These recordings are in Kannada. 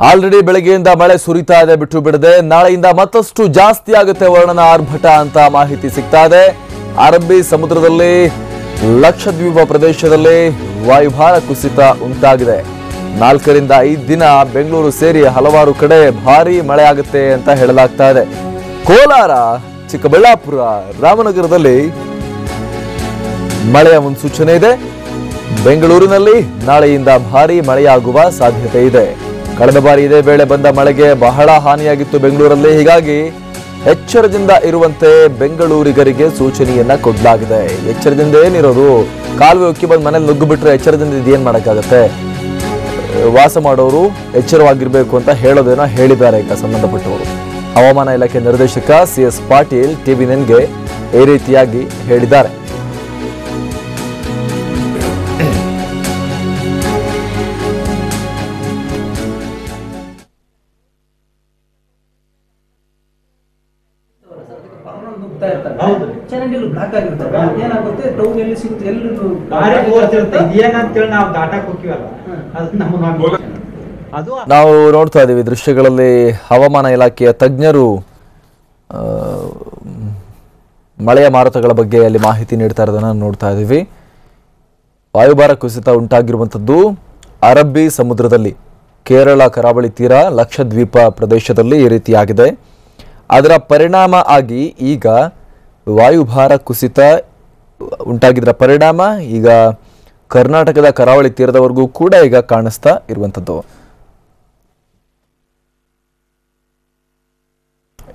ಆಲ್ರೆಡಿ ಬೆಳಗ್ಗೆಯಿಂದ ಮಳೆ ಸುರಿತಾ ಇದೆ, ಬಿಟ್ಟು ಬಿಡದೆ. ನಾಳೆಯಿಂದ ಮತ್ತಷ್ಟು ಜಾಸ್ತಿ ಆಗುತ್ತೆ ವರ್ಣನ ಆರ್ಭಟ ಅಂತ ಮಾಹಿತಿ ಸಿಗ್ತಾ ಇದೆ. ಅರಬ್ಬಿ ಸಮುದ್ರದಲ್ಲಿ ಲಕ್ಷದ್ವೀಪ ಪ್ರದೇಶದಲ್ಲಿ ವಾಯುಭಾರ ಕುಸಿತ ಉಂಟಾಗಿದೆ. 4 ರಿಂದ 5 ದಿನ ಬೆಂಗಳೂರು ಸೇರಿ ಹಲವಾರು ಕಡೆ ಭಾರೀ ಮಳೆ ಆಗುತ್ತೆ ಅಂತ ಹೇಳಲಾಗ್ತಾ ಇದೆ. ಕೋಲಾರ, ಚಿಕ್ಕಬಳ್ಳಾಪುರ, ರಾಮನಗರದಲ್ಲಿ ಮಳೆಯ ಮುನ್ಸೂಚನೆ ಇದೆ. ಬೆಂಗಳೂರಿನಲ್ಲಿ ನಾಳೆಯಿಂದ ಭಾರೀ ಮಳೆಯಾಗುವ ಸಾಧ್ಯತೆ ಇದೆ. ಕಳೆದ ಬಾರಿ ಇದೇ ವೇಳೆ ಬಂದ ಮಳೆಗೆ ಬಹಳ ಹಾನಿಯಾಗಿತ್ತು ಬೆಂಗಳೂರಲ್ಲಿ. ಹೀಗಾಗಿ ಎಚ್ಚರದಿಂದ ಇರುವಂತೆ ಬೆಂಗಳೂರಿಗರಿಗೆ ಸೂಚನೆಯನ್ನ ಕೊಡಲಾಗಿದೆ. ಎಚ್ಚರದಿಂದ ಏನಿರೋದು, ಕಾಲುವೆ ಉಕ್ಕಿ ಬಂದು ಮನೇಲಿ ನುಗ್ಗು ಬಿಟ್ರೆ ಎಚ್ಚರದಿಂದ ಇದೇನ್ ಮಾಡಕ್ಕಾಗತ್ತೆ? ವಾಸ ಮಾಡೋರು ಎಚ್ಚರವಾಗಿರ್ಬೇಕು ಅಂತ ಹೇಳೋದೇನೋ ಹೇಳಿದ್ದಾರೆ ಈಗ ಸಂಬಂಧಪಟ್ಟವರು. ಹವಾಮಾನ ಇಲಾಖೆ ನಿರ್ದೇಶಕ CS ಪಾಟೀಲ್ TV9ಗೆ ಈ ರೀತಿಯಾಗಿ ಹೇಳಿದ್ದಾರೆ. ಚರಂಡಿಗಳು ಬ್ಲಾಕ್ ಆಗಿರ್ತವೆ. ಏನಾಗುತ್ತೆ, ಟೌನ್ ಎಲ್ಲಿ ಸಿಗುತ್ತೆ, ಎಲ್ಲರೂ ನಾವು ನೋಡ್ತಾ ಇದೀವಿ ದೃಶ್ಯಗಳಲ್ಲಿ ಹವಾಮಾನ ಇಲಾಖೆಯ ತಜ್ಞರು ಮಳೆಯ ಮಾರುತಗಳ ಬಗ್ಗೆ ಅಲ್ಲಿ ಮಾಹಿತಿ ನೀಡ್ತಾ ಇರೋದನ್ನ ನೋಡ್ತಾ ಇದೀವಿ. ವಾಯುಭಾರ ಕುಸಿತ ಉಂಟಾಗಿರುವಂಥದ್ದು ಅರಬ್ಬಿ ಸಮುದ್ರದಲ್ಲಿ, ಕೇರಳ ಕರಾವಳಿ ತೀರ, ಲಕ್ಷದ್ವೀಪ ಪ್ರದೇಶದಲ್ಲಿ ಈ ರೀತಿಯಾಗಿದೆ. ಅದರ ಪರಿಣಾಮ ಆಗಿ ಈಗ ವಾಯುಭಾರ ಕುಸಿತ ಉಂಟಾಗಿದ್ದರ ಪರಿಣಾಮ ಈಗ ಕರ್ನಾಟಕದ ಕರಾವಳಿ ತೀರದವರೆಗೂ ಕೂಡ ಈಗ ಕಾಣಿಸ್ತಾ ಇರುವಂಥದ್ದು.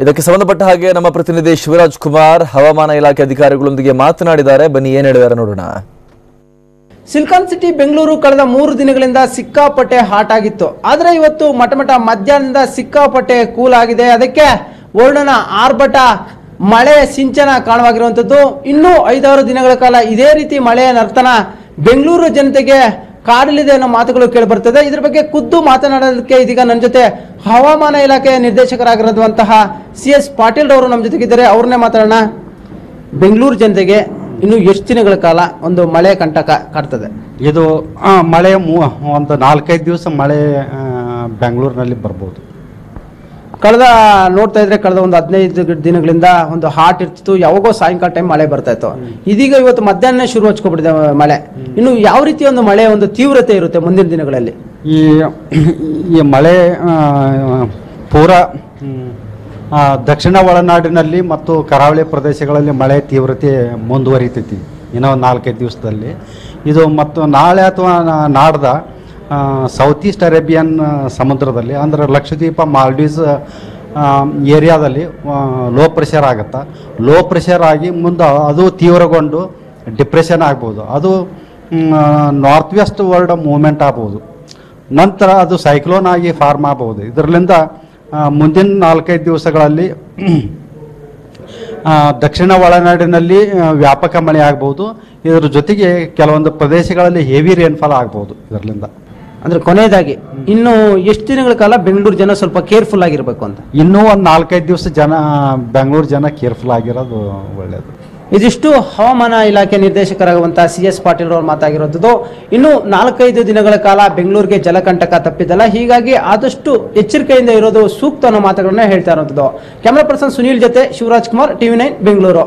ಇದಕ್ಕೆ ಸಂಬಂಧಪಟ್ಟ ಹಾಗೆ ನಮ್ಮ ಪ್ರತಿನಿಧಿ ಶಿವರಾಜ್ ಕುಮಾರ್ ಹವಾಮಾನ ಇಲಾಖೆ ಅಧಿಕಾರಿಗಳೊಂದಿಗೆ ಮಾತನಾಡಿದ್ದಾರೆ. ಬನ್ನಿ ಏನ್ ಹೇಳಿದ್ದಾರೆ ನೋಡೋಣ. ಸಿಲಿಕಾನ್ ಸಿಟಿ ಬೆಂಗಳೂರು ಕಳೆದ 3 ದಿನಗಳಿಂದ ಸಿಕ್ಕಾಪಟ್ಟೆ ಹಾಟ್ ಆಗಿತ್ತು. ಆದ್ರೆ ಇವತ್ತು ಮಠ ಮಧ್ಯಾಹ್ನದಿಂದ ಸಿಕ್ಕಾಪಟ್ಟೆ ಕೂಲ್ ಆಗಿದೆ. ಅದಕ್ಕೆ ವರ್ಣನ ಆರ್ಭಟ ಮಳೆ ಸಿಂಚನ ಕಾಣವಾಗಿರುವಂಥದ್ದು. ಇನ್ನೂ 5-6 ದಿನಗಳ ಕಾಲ ಇದೇ ರೀತಿ ಮಳೆಯ ನರ್ತನ ಬೆಂಗಳೂರು ಜನತೆಗೆ ಕಾಡಲಿದೆ ಅನ್ನೋ ಮಾತುಗಳು ಕೇಳಿ ಬರ್ತದೆ. ಇದ್ರ ಬಗ್ಗೆ ಖುದ್ದು ಮಾತನಾಡೋದಕ್ಕೆ ಇದೀಗ ನನ್ನ ಜೊತೆ ಹವಾಮಾನ ಇಲಾಖೆಯ ನಿರ್ದೇಶಕರಾಗಿರುವಂತಹ CS ಪಾಟೀಲ್ ಅವರು ನಮ್ಮ ಜೊತೆಗಿದ್ದಾರೆ. ಅವ್ರನ್ನೇ ಮಾತಾಡೋಣ. ಬೆಂಗಳೂರು ಜನತೆಗೆ ಇನ್ನು ಎಷ್ಟು ದಿನಗಳ ಕಾಲ ಒಂದು ಮಳೆ ಕಂಟಕ ಕಾಡ್ತದೆ? ಇದು ಮಳೆ ಒಂದು 4-5 ದಿವಸ ಮಳೆ ಬೆಂಗಳೂರಿನಲ್ಲಿ ಬರ್ಬೋದು. ನೋಡ್ತಾ ಇದ್ರೆ ಕಳೆದ ಒಂದು 15 ದಿನಗಳಿಂದ ಒಂದು ಹಾಟ್ ಇರ್ತಿತ್ತು. ಯಾವಾಗೋ ಸಾಯಂಕಾಲ ಟೈಮ್ ಮಳೆ ಬರ್ತಾ ಇತ್ತು. ಇದೀಗ ಇವತ್ತು ಮಧ್ಯಾಹ್ನ ಶುರು ಹಚ್ಕೊಬಿಟ್ಟಿದೆ ಮಳೆ. ಇನ್ನು ಯಾವ ರೀತಿ ಒಂದು ಮಳೆ ಒಂದು ತೀವ್ರತೆ ಇರುತ್ತೆ ಮುಂದಿನ ದಿನಗಳಲ್ಲಿ? ಈ ಮಳೆ ಪೂರಾ ದಕ್ಷಿಣ ಒಳನಾಡಿನಲ್ಲಿ ಮತ್ತು ಕರಾವಳಿ ಪ್ರದೇಶಗಳಲ್ಲಿ ಮಳೆ ತೀವ್ರತೆ ಮುಂದುವರಿತೈತಿ ಇನ್ನೂ 4-5 ದಿವಸದಲ್ಲಿ. ಇದು ಮತ್ತು ನಾಳೆ ಅಥವಾ ನಾಡ್ದ ಸೌತ್ ಈಸ್ಟ್ ಅರೇಬಿಯನ್ ಸಮುದ್ರದಲ್ಲಿ, ಅಂದರೆ ಲಕ್ಷದ್ವೀಪ, ಮಾಲ್ಡೀವ್ಸ್ ಏರಿಯಾದಲ್ಲಿ ಲೋ ಪ್ರೆಷರ್ ಆಗುತ್ತಾ. ಲೋ ಪ್ರೆಷರ್ ಆಗಿ ಮುಂದೆ ಅದು ತೀವ್ರಗೊಂಡು ಡಿಪ್ರೆಷನ್ ಆಗ್ಬೋದು. ಅದು ನಾರ್ತ್ ವೆಸ್ಟ್ ವರ್ಲ್ಡ್ ಮೂವ್ಮೆಂಟ್ ಆಗ್ಬೋದು. ನಂತರ ಅದು ಸೈಕ್ಲೋನ್ ಆಗಿ ಫಾರ್ಮ್ ಆಗ್ಬೋದು. ಇದರಿಂದ ಮುಂದಿನ 4-5 ದಿವಸಗಳಲ್ಲಿ ದಕ್ಷಿಣ ಒಳನಾಡಿನಲ್ಲಿ ವ್ಯಾಪಕ ಮಳೆ ಆಗ್ಬೋದು. ಇದರ ಜೊತೆಗೆ ಕೆಲವೊಂದು ಪ್ರದೇಶಗಳಲ್ಲಿ ಹೆವಿ ರೇನ್ಫಾಲ್ ಆಗ್ಬೋದು ಇದರಿಂದ. ಅಂದ್ರೆ ಕೊನೆಯದಾಗಿ ಇನ್ನು ಎಷ್ಟು ದಿನಗಳ ಕಾಲ ಬೆಂಗಳೂರು ಜನ ಸ್ವಲ್ಪ ಕೇರ್ಫುಲ್ ಆಗಿರ್ಬೇಕು ಅಂತ? ಇನ್ನೂ ಒಂದು 4-5 ದಿವಸ ಬೆಂಗಳೂರು ಜನ ಕೇರ್ಫುಲ್ ಆಗಿರೋದು ಒಳ್ಳೆಯದು. ಇದಿಷ್ಟು ಹವಾಮಾನ ಇಲಾಖೆ ನಿರ್ದೇಶಕರಾಗುವಂತಹ CS ಪಾಟೀಲ್ ಅವರು ಮಾತಾಗಿರೋದು. ಇನ್ನು 4-5 ದಿನಗಳ ಕಾಲ ಬೆಂಗಳೂರಿಗೆ ಜಲಕಂಟಕ ತಪ್ಪಿದಲ್ಲ. ಹೀಗಾಗಿ ಆದಷ್ಟು ಎಚ್ಚರಿಕೆಯಿಂದ ಇರೋದು ಸೂಕ್ತ ಅನ್ನೋ ಮಾತುಗಳನ್ನ ಹೇಳ್ತಾ ಇರುವಂಥದ್ದು. ಕ್ಯಾಮರಾ ಪರ್ಸನ್ ಸುನೀಲ್ ಜೊತೆ ಶಿವರಾಜ್ ಕುಮಾರ್, TV9 ಬೆಂಗಳೂರು.